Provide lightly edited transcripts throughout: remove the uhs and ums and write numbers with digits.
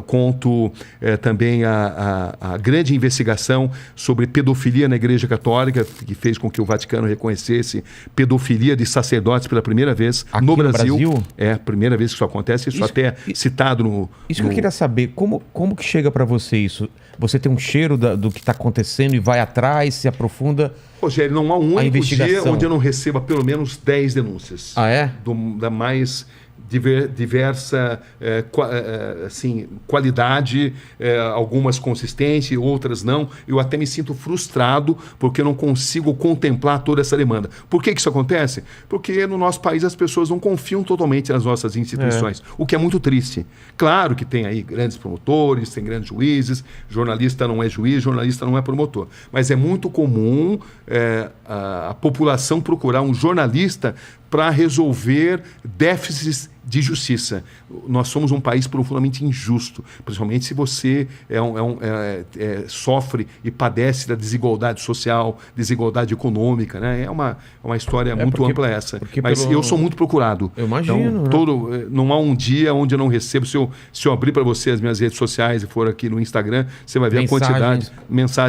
Conto também a grande investigação sobre pedofilia na Igreja Católica, que fez com que o Vaticano reconhecesse pedofilia de sacerdotes pela primeira vez aqui no Brasil. É a primeira vez que isso acontece, isso até citado no... Isso que eu queria saber, como que chega para você isso? Você tem um cheiro do que está acontecendo e vai atrás, se aprofunda? Rogério, não há um único dia onde eu não receba pelo menos 10 denúncias. Ah, é? Da mais diversa assim, qualidade, algumas consistentes, outras não. Eu até me sinto frustrado porque eu não consigo contemplar toda essa demanda. Por que isso acontece? Porque no nosso país as pessoas não confiam totalmente nas nossas instituições, o que é muito triste. Claro que tem aí grandes promotores, tem grandes juízes, jornalista não é juiz, jornalista não é promotor, mas é muito comum a população procurar um jornalista para resolver déficits de justiça. Nós somos um país profundamente injusto, principalmente se você sofre e padece da desigualdade social, desigualdade econômica, né? É uma história muito ampla essa. Mas eu sou muito procurado. Eu imagino. Então, não há um dia onde eu não recebo. Se eu abrir para você as minhas redes sociais e for aqui no Instagram, você vai ver a quantidade,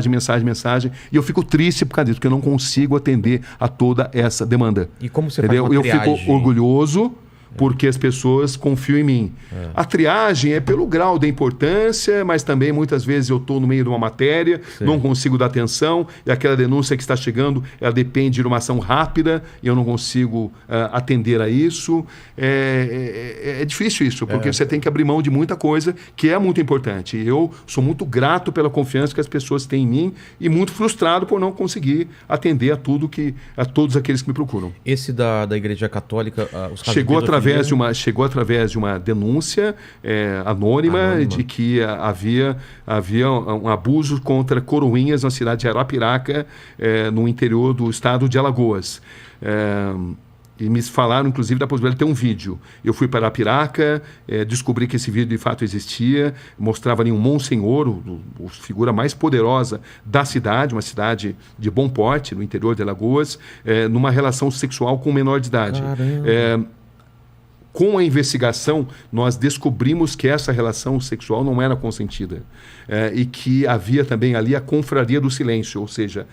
mensagem. E eu fico triste por causa disso, porque eu não consigo atender a toda essa demanda. E como você faz uma Eu triagem? fico orgulhoso porque as pessoas confiam em mim. A triagem é pelo grau da importância, mas também muitas vezes eu estou no meio de uma matéria, não consigo dar atenção, e aquela denúncia que está chegando, ela depende de uma ação rápida, e eu não consigo atender a isso. É difícil isso, porque você tem que abrir mão de muita coisa que é muito importante. Eu sou muito grato pela confiança que as pessoas têm em mim e muito frustrado por não conseguir atender a todos aqueles que me procuram. Esse da Igreja Católica, os casos chegou através de uma denúncia anônima de que havia um abuso contra coroinhas na cidade de Arapiraca, no interior do estado de Alagoas. E me falaram, inclusive, da possibilidade de ter um vídeo. Eu fui para Arapiraca, descobri que esse vídeo de fato existia, mostrava ali um monsenhor, a figura mais poderosa da cidade, uma cidade de bom porte, no interior de Alagoas, numa relação sexual com um menor de idade. Com a investigação, nós descobrimos que essa relação sexual não era consentida e que havia também ali a confraria do silêncio, ou seja,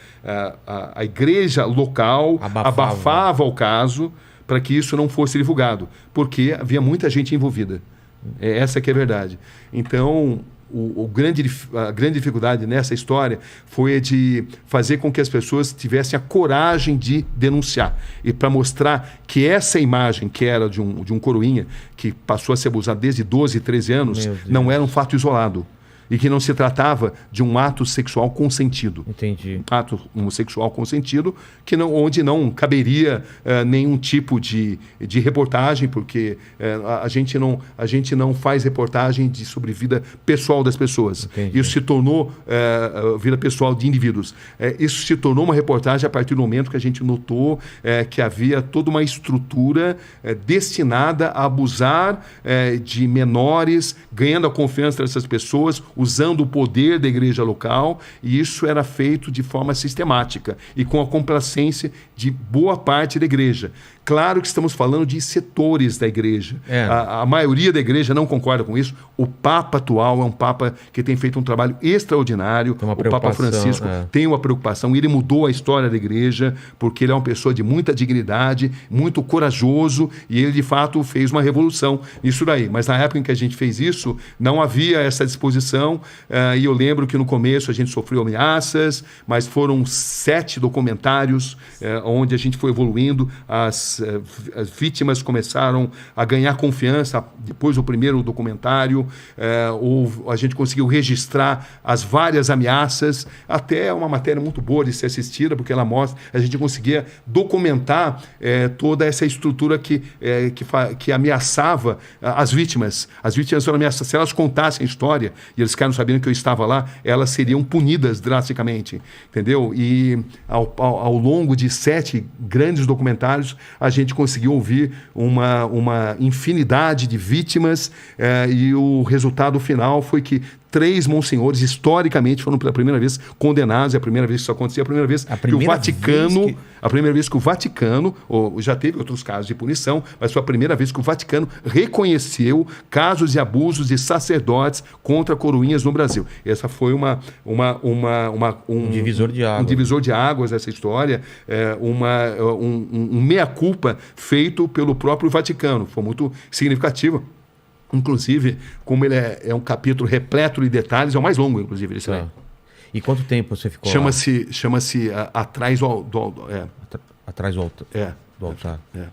a igreja local abafava o caso para que isso não fosse divulgado, porque havia muita gente envolvida. Essa que é a verdade. Então, a grande dificuldade nessa história foi de fazer com que as pessoas tivessem a coragem de denunciar. E para mostrar que essa imagem, que era de um coroinha, que passou a ser abusado desde 12, 13 anos, não era um fato isolado. E que não se tratava de um ato sexual consentido. Entendi. Ato homossexual consentido, onde não caberia nenhum tipo de reportagem, porque a gente não faz reportagem sobre vida pessoal das pessoas. Entendi. Isso se tornou vida pessoal de indivíduos. Isso se tornou uma reportagem a partir do momento que a gente notou que havia toda uma estrutura destinada a abusar de menores, ganhando a confiança dessas pessoas, usando o poder da igreja local, e isso era feito de forma sistemática e com a complacência de boa parte da igreja. Claro que estamos falando de setores da igreja. A maioria da igreja não concorda com isso. O Papa atual é um Papa que tem feito um trabalho extraordinário. O Papa Francisco tem uma preocupação. Ele mudou a história da igreja porque ele é uma pessoa de muita dignidade, muito corajoso, e ele, de fato, fez uma revolução nisso daí. Mas na época em que a gente fez isso, não havia essa disposição. E eu lembro que no começo a gente sofreu ameaças, mas foram 7 documentários onde a gente foi evoluindo. As vítimas começaram a ganhar confiança depois do primeiro documentário. A gente conseguiu registrar as várias ameaças, até uma matéria muito boa de ser assistida, porque ela mostra, a gente conseguia documentar toda essa estrutura que ameaçava as vítimas. As vítimas eram ameaçadas. Se elas contassem a história e eles ficaram sabendo que eu estava lá, elas seriam punidas drasticamente, entendeu? E ao longo de 7 grandes documentários, a gente conseguiu ouvir uma infinidade de vítimas, e o resultado final foi que 3 monsenhores, historicamente, foram pela primeira vez condenados. É a primeira vez que isso acontecia, a primeira vez que o Vaticano... A primeira vez que o Vaticano, já teve outros casos de punição, mas foi a primeira vez que o Vaticano reconheceu casos de abusos de sacerdotes contra coroinhas no Brasil. Essa foi um divisor de águas. Um divisor de águas essa história, um meia-culpa feito pelo próprio Vaticano. Foi muito significativo. Inclusive, como ele é um capítulo repleto de detalhes, é o mais longo, inclusive, esse aí. E quanto tempo você ficou Chama-se Atrás do Atrás do altar. É. Do altar. É.